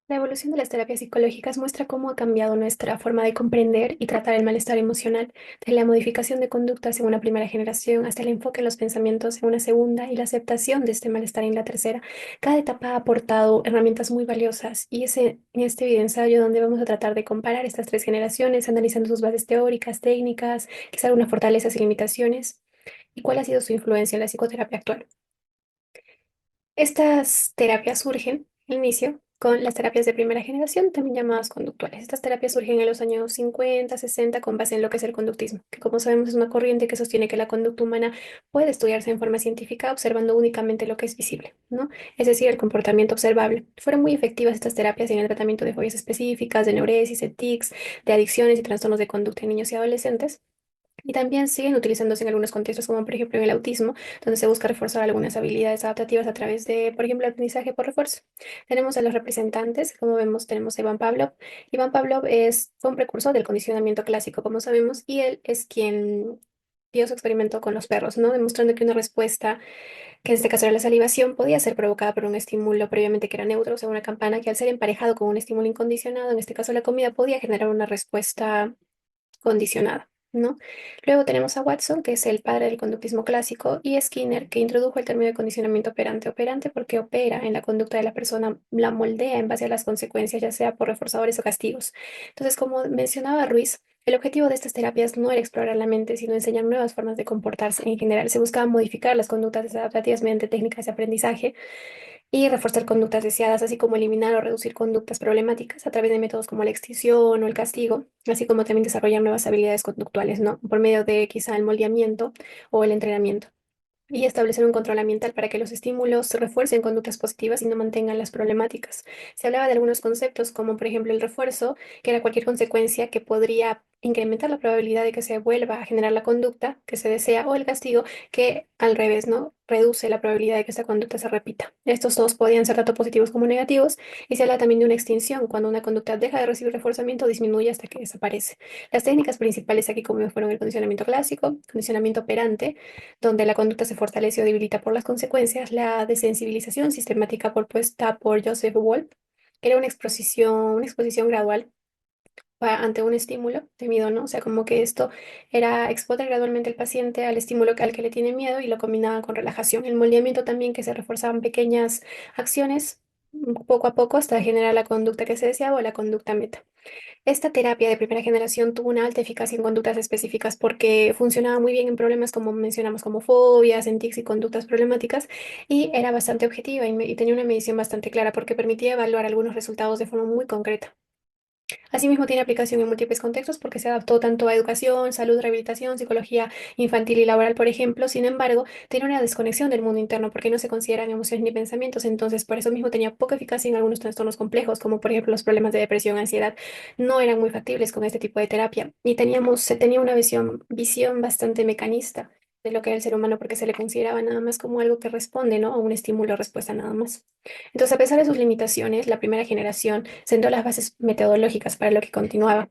La evolución de las terapias psicológicas muestra cómo ha cambiado nuestra forma de comprender y tratar el malestar emocional, de la modificación de conductas en una primera generación hasta el enfoque en los pensamientos en una segunda y la aceptación de este malestar en la tercera. Cada etapa ha aportado herramientas muy valiosas y es en este video ensayo donde vamos a tratar de comparar estas tres generaciones, analizando sus bases teóricas, técnicas, quizá algunas fortalezas y limitaciones, y cuál ha sido su influencia en la psicoterapia actual. Estas terapias surgen al inicio con las terapias de primera generación, también llamadas conductuales. Estas terapias surgen en los años 50, 60 con base en lo que es el conductismo, que como sabemos es una corriente que sostiene que la conducta humana puede estudiarse en forma científica observando únicamente lo que es visible, ¿no? Es decir, el comportamiento observable. Fueron muy efectivas estas terapias en el tratamiento de fobias específicas, de neuresis, de tics, de adicciones y trastornos de conducta en niños y adolescentes. Y también siguen utilizándose en algunos contextos, como por ejemplo en el autismo, donde se busca reforzar algunas habilidades adaptativas a través de, por ejemplo, el aprendizaje por refuerzo. Tenemos a los representantes, como vemos, tenemos a Iván Pavlov. Iván Pavlov fue un precursor del condicionamiento clásico, como sabemos, y él es quien dio su experimento con los perros, ¿no? Demostrando que una respuesta, que en este caso era la salivación, podía ser provocada por un estímulo previamente que era neutro, o sea, una campana, que al ser emparejado con un estímulo incondicionado, en este caso la comida, podía generar una respuesta condicionada, ¿no? Luego tenemos a Watson, que es el padre del conductismo clásico, y Skinner, que introdujo el término de condicionamiento operante. Operante porque opera en la conducta de la persona, la moldea en base a las consecuencias, ya sea por reforzadores o castigos. Entonces, como mencionaba Ruiz, el objetivo de estas terapias no era explorar la mente, sino enseñar nuevas formas de comportarse. En general, se buscaba modificar las conductas desadaptativas mediante técnicas de aprendizaje y reforzar conductas deseadas, así como eliminar o reducir conductas problemáticas a través de métodos como la extinción o el castigo, así como también desarrollar nuevas habilidades conductuales, ¿no? Por medio de quizá el moldeamiento o el entrenamiento. Y establecer un control ambiental para que los estímulos refuercen conductas positivas y no mantengan las problemáticas. Se hablaba de algunos conceptos, como por ejemplo el refuerzo, que era cualquier consecuencia que podría incrementar la probabilidad de que se vuelva a generar la conducta que se desea, o el castigo, que al revés, ¿no? Reduce la probabilidad de que esta conducta se repita. Estos dos podían ser tanto positivos como negativos, y se habla también de una extinción, cuando una conducta deja de recibir reforzamiento, disminuye hasta que desaparece. Las técnicas principales aquí, como fueron el condicionamiento clásico, condicionamiento operante, donde la conducta se fortalece o debilita por las consecuencias, la desensibilización sistemática propuesta por Joseph Wolf, que era una exposición gradual ante un estímulo de miedo, ¿no? O sea, como que esto era exponer gradualmente al paciente al estímulo al que le tiene miedo y lo combinaba con relajación. El moldeamiento también, que se reforzaban pequeñas acciones poco a poco hasta generar la conducta que se deseaba o la conducta meta. Esta terapia de primera generación tuvo una alta eficacia en conductas específicas porque funcionaba muy bien en problemas como mencionamos, como fobias, en tics y conductas problemáticas, y era bastante objetiva y tenía una medición bastante clara porque permitía evaluar algunos resultados de forma muy concreta. Asimismo, tiene aplicación en múltiples contextos porque se adaptó tanto a educación, salud, rehabilitación, psicología infantil y laboral, por ejemplo. Sin embargo, tiene una desconexión del mundo interno porque no se consideran emociones ni pensamientos. Entonces, por eso mismo tenía poca eficacia en algunos trastornos complejos, como por ejemplo los problemas de depresión, ansiedad. No eran muy factibles con este tipo de terapia. Y se tenía una visión bastante mecanista de lo que era el ser humano porque se le consideraba nada más como algo que responde, ¿no? A un estímulo o respuesta nada más. Entonces, a pesar de sus limitaciones, la primera generación sentó las bases metodológicas para lo que continuaba.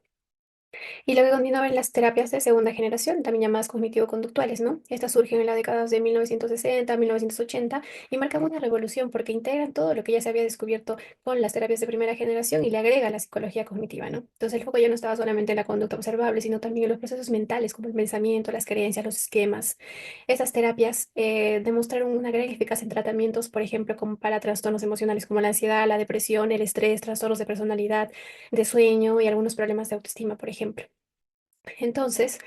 Y luego continuaban las terapias de segunda generación, también llamadas cognitivo-conductuales, ¿no? Estas surgen en las décadas de 1960, 1980 y marcan una revolución porque integran todo lo que ya se había descubierto con las terapias de primera generación y le agrega la psicología cognitiva, ¿no? Entonces, el foco ya no estaba solamente en la conducta observable, sino también en los procesos mentales, como el pensamiento, las creencias, los esquemas. Estas terapias demostraron una gran eficacia en tratamientos, por ejemplo, como para trastornos emocionales como la ansiedad, la depresión, el estrés, trastornos de personalidad, de sueño y algunos problemas de autoestima, por ejemplo. Entonces,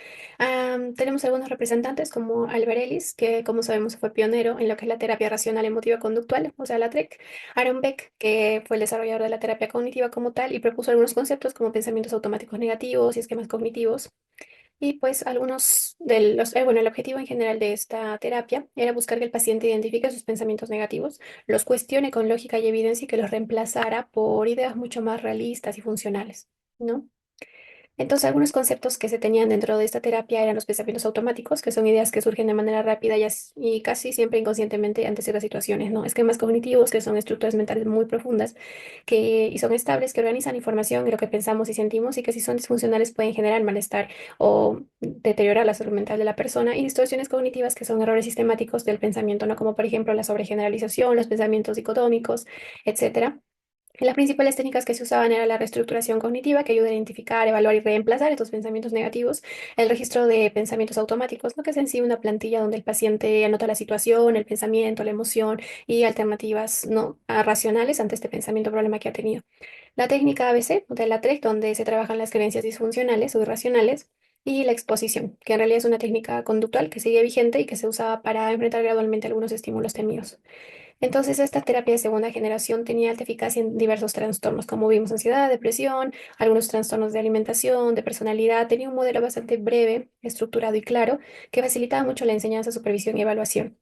tenemos algunos representantes como Albert Ellis, que como sabemos fue pionero en lo que es la terapia racional emotiva conductual, o sea, la TREC. Aaron Beck, que fue el desarrollador de la terapia cognitiva como tal y propuso algunos conceptos como pensamientos automáticos negativos y esquemas cognitivos. Y pues algunos de bueno, el objetivo en general de esta terapia era buscar que el paciente identifique sus pensamientos negativos, los cuestione con lógica y evidencia y que los reemplazara por ideas mucho más realistas y funcionales, ¿no? Entonces, algunos conceptos que se tenían dentro de esta terapia eran los pensamientos automáticos, que son ideas que surgen de manera rápida y casi siempre inconscientemente ante ciertas situaciones, ¿no? Esquemas cognitivos, que son estructuras mentales muy profundas y son estables, que organizan información y lo que pensamos y sentimos, y que si son disfuncionales pueden generar malestar o deteriorar la salud mental de la persona. Y distorsiones cognitivas, que son errores sistemáticos del pensamiento, ¿no? Como por ejemplo la sobregeneralización, los pensamientos dicotómicos, etcétera. Las principales técnicas que se usaban era la reestructuración cognitiva, que ayuda a identificar, evaluar y reemplazar estos pensamientos negativos, el registro de pensamientos automáticos, ¿no? Que es en sí una plantilla donde el paciente anota la situación, el pensamiento, la emoción y alternativas no racionales ante este pensamiento o problema que ha tenido. La técnica ABC de la TREC, donde se trabajan las creencias disfuncionales o irracionales, y la exposición, que en realidad es una técnica conductual que sigue vigente y que se usaba para enfrentar gradualmente algunos estímulos temidos. Entonces, esta terapia de segunda generación tenía alta eficacia en diversos trastornos, como vimos, ansiedad, depresión, algunos trastornos de alimentación, de personalidad. Tenía un modelo bastante breve, estructurado y claro, que facilitaba mucho la enseñanza, supervisión y evaluación.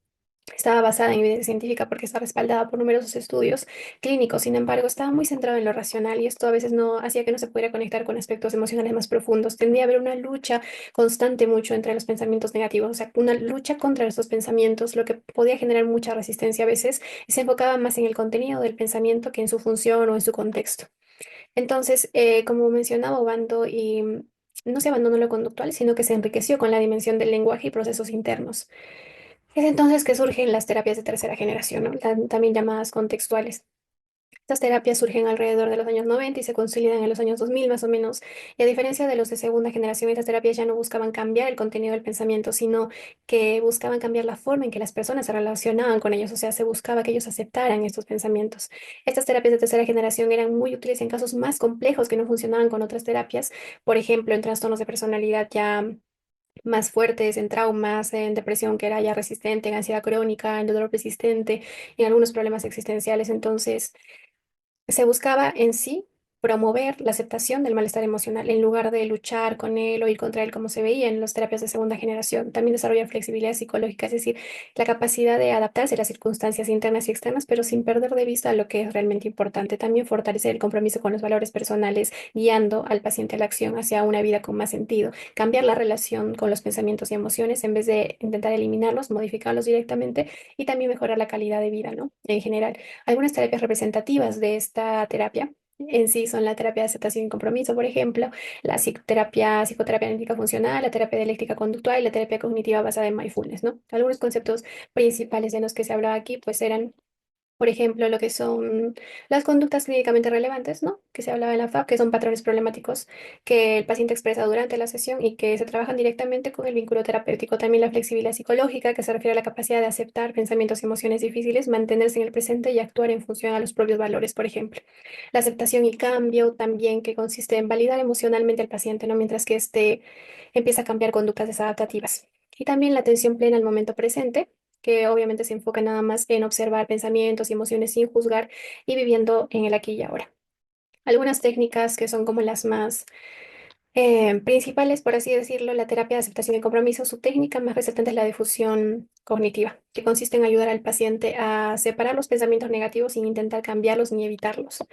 Estaba basada en evidencia científica porque está respaldada por numerosos estudios clínicos. Sin embargo, estaba muy centrado en lo racional y esto a veces no hacía que no se pudiera conectar con aspectos emocionales más profundos. Tendría a haber una lucha constante mucho entre los pensamientos negativos, o sea, una lucha contra estos pensamientos, lo que podía generar mucha resistencia a veces y se enfocaba más en el contenido del pensamiento que en su función o en su contexto. Entonces, como mencionaba Obando, no se abandonó lo conductual, sino que se enriqueció con la dimensión del lenguaje y procesos internos. Es entonces que surgen las terapias de tercera generación, ¿no? También llamadas contextuales. Estas terapias surgen alrededor de los años 90 y se consolidan en los años 2000 más o menos. Y a diferencia de los de segunda generación, estas terapias ya no buscaban cambiar el contenido del pensamiento, sino que buscaban cambiar la forma en que las personas se relacionaban con ellos. O sea, se buscaba que ellos aceptaran estos pensamientos. Estas terapias de tercera generación eran muy útiles en casos más complejos que no funcionaban con otras terapias. Por ejemplo, en trastornos de personalidad ya más fuertes, en traumas, en depresión que era ya resistente, en ansiedad crónica, en dolor persistente, en algunos problemas existenciales. Entonces, se buscaba en sí promover la aceptación del malestar emocional en lugar de luchar con él o ir contra él como se veía en las terapias de segunda generación. También desarrollar flexibilidad psicológica, es decir, la capacidad de adaptarse a las circunstancias internas y externas, pero sin perder de vista lo que es realmente importante. También fortalecer el compromiso con los valores personales, guiando al paciente a la acción hacia una vida con más sentido. Cambiar la relación con los pensamientos y emociones en vez de intentar eliminarlos, modificarlos directamente y también mejorar la calidad de vida, ¿no? En general. Algunas terapias representativas de esta terapia en sí son la terapia de aceptación y compromiso, por ejemplo, la psicoterapia analítica funcional, la terapia dialéctica conductual y la terapia cognitiva basada en mindfulness, ¿no? Algunos conceptos principales de los que se hablaba aquí, pues eran por ejemplo, lo que son las conductas clínicamente relevantes, ¿no? Que se hablaba en la FAB, que son patrones problemáticos que el paciente expresa durante la sesión y que se trabajan directamente con el vínculo terapéutico. También la flexibilidad psicológica, que se refiere a la capacidad de aceptar pensamientos y emociones difíciles, mantenerse en el presente y actuar en función a los propios valores, por ejemplo. La aceptación y cambio también, que consiste en validar emocionalmente al paciente, ¿no? Mientras que éste empieza a cambiar conductas desadaptativas. Y también la atención plena al momento presente, que obviamente se enfoca nada más en observar pensamientos y emociones sin juzgar y viviendo en el aquí y ahora. Algunas técnicas que son como las más principales, por así decirlo, la terapia de aceptación y compromiso, su técnica más resaltante es la difusión cognitiva, que consiste en ayudar al paciente a separar los pensamientos negativos sin intentar cambiarlos ni evitarlos.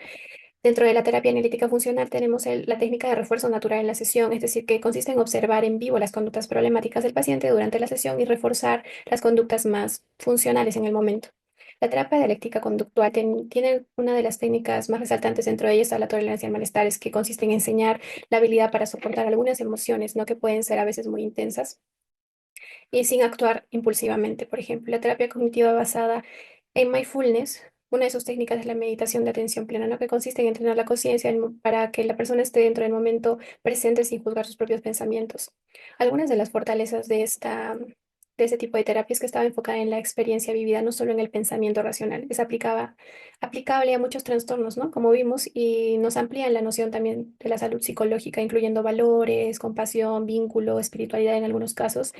Dentro de la terapia analítica funcional tenemos la técnica de refuerzo natural en la sesión, es decir, que consiste en observar en vivo las conductas problemáticas del paciente durante la sesión y reforzar las conductas más funcionales en el momento. La terapia dialéctica conductual tiene una de las técnicas más resaltantes dentro de ellas a la tolerancia al malestar, es que consiste en enseñar la habilidad para soportar algunas emociones, ¿no? Que pueden ser a veces muy intensas y sin actuar impulsivamente. Por ejemplo, la terapia cognitiva basada en mindfulness, una de sus técnicas es la meditación de atención plena, ¿no? Que consiste en entrenar la conciencia para que la persona esté dentro del momento presente sin juzgar sus propios pensamientos. Algunas de las fortalezas de este tipo de terapia es que estaba enfocada en la experiencia vivida, no solo en el pensamiento racional. Aplicable a muchos trastornos, ¿no? Como vimos, y nos amplían la noción también de la salud psicológica, incluyendo valores, compasión, vínculo, espiritualidad en algunos casos.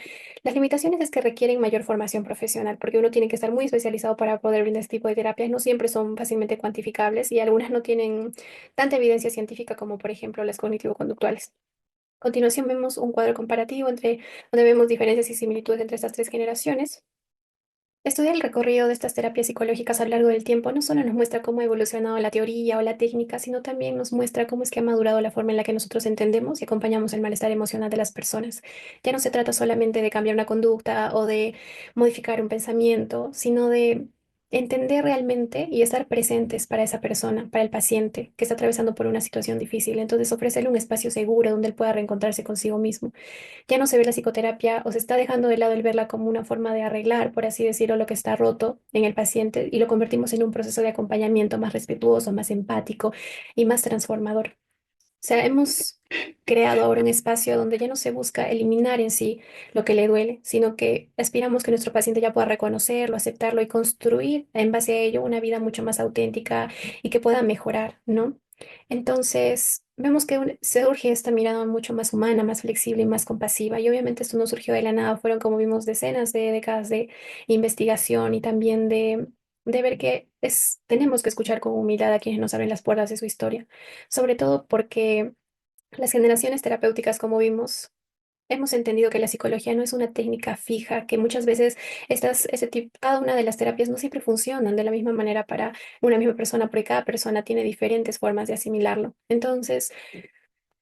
Las limitaciones es que requieren mayor formación profesional, porque uno tiene que estar muy especializado para poder brindar este tipo de terapias. No siempre son fácilmente cuantificables y algunas no tienen tanta evidencia científica como, por ejemplo, las cognitivo-conductuales. A continuación vemos un cuadro comparativo donde vemos diferencias y similitudes entre estas tres generaciones. Estudiar el recorrido de estas terapias psicológicas a lo largo del tiempo no solo nos muestra cómo ha evolucionado la teoría o la técnica, sino también nos muestra cómo es que ha madurado la forma en la que nosotros entendemos y acompañamos el malestar emocional de las personas. Ya no se trata solamente de cambiar una conducta o de modificar un pensamiento, sino de entender realmente y estar presentes para esa persona, para el paciente que está atravesando por una situación difícil. Entonces, ofrecerle un espacio seguro donde él pueda reencontrarse consigo mismo. Ya no se ve la psicoterapia o se está dejando de lado el verla como una forma de arreglar, por así decirlo, lo que está roto en el paciente y lo convertimos en un proceso de acompañamiento más respetuoso, más empático y más transformador. O sea, hemos creado ahora un espacio donde ya no se busca eliminar en sí lo que le duele, sino que aspiramos que nuestro paciente ya pueda reconocerlo, aceptarlo y construir en base a ello una vida mucho más auténtica y que pueda mejorar, ¿no? Entonces, vemos que se urge esta mirada mucho más humana, más flexible y más compasiva. Y obviamente esto no surgió de la nada, fueron, como vimos, decenas de décadas de investigación y también de ver que tenemos que escuchar con humildad a quienes nos abren las puertas de su historia, sobre todo porque las generaciones terapéuticas, como vimos, hemos entendido que la psicología no es una técnica fija, que muchas veces cada una de las terapias no siempre funcionan de la misma manera para una misma persona, porque cada persona tiene diferentes formas de asimilarlo. Entonces,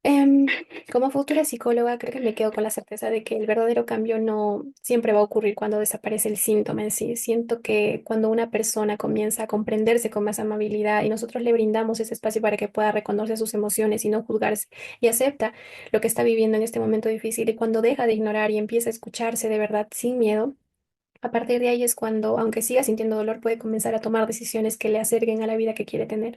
Em, como futura psicóloga, creo que me quedo con la certeza de que el verdadero cambio no siempre va a ocurrir cuando desaparece el síntoma en sí. Siento que cuando una persona comienza a comprenderse con más amabilidad y nosotros le brindamos ese espacio para que pueda reconocer sus emociones y no juzgarse y acepta lo que está viviendo en este momento difícil y cuando deja de ignorar y empieza a escucharse de verdad sin miedo. A partir de ahí es cuando, aunque siga sintiendo dolor, puede comenzar a tomar decisiones que le acerquen a la vida que quiere tener.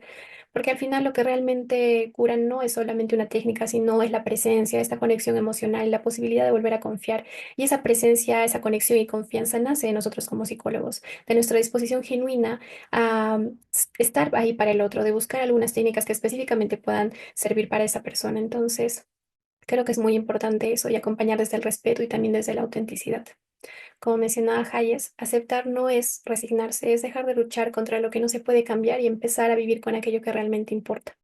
Porque al final lo que realmente cura no es solamente una técnica, sino es la presencia, esta conexión emocional, la posibilidad de volver a confiar. Y esa presencia, esa conexión y confianza nace de nosotros como psicólogos, de nuestra disposición genuina a estar ahí para el otro, de buscar algunas técnicas que específicamente puedan servir para esa persona. Entonces, creo que es muy importante eso y acompañar desde el respeto y también desde la autenticidad. Como mencionaba Hayes, aceptar no es resignarse, es dejar de luchar contra lo que no se puede cambiar y empezar a vivir con aquello que realmente importa.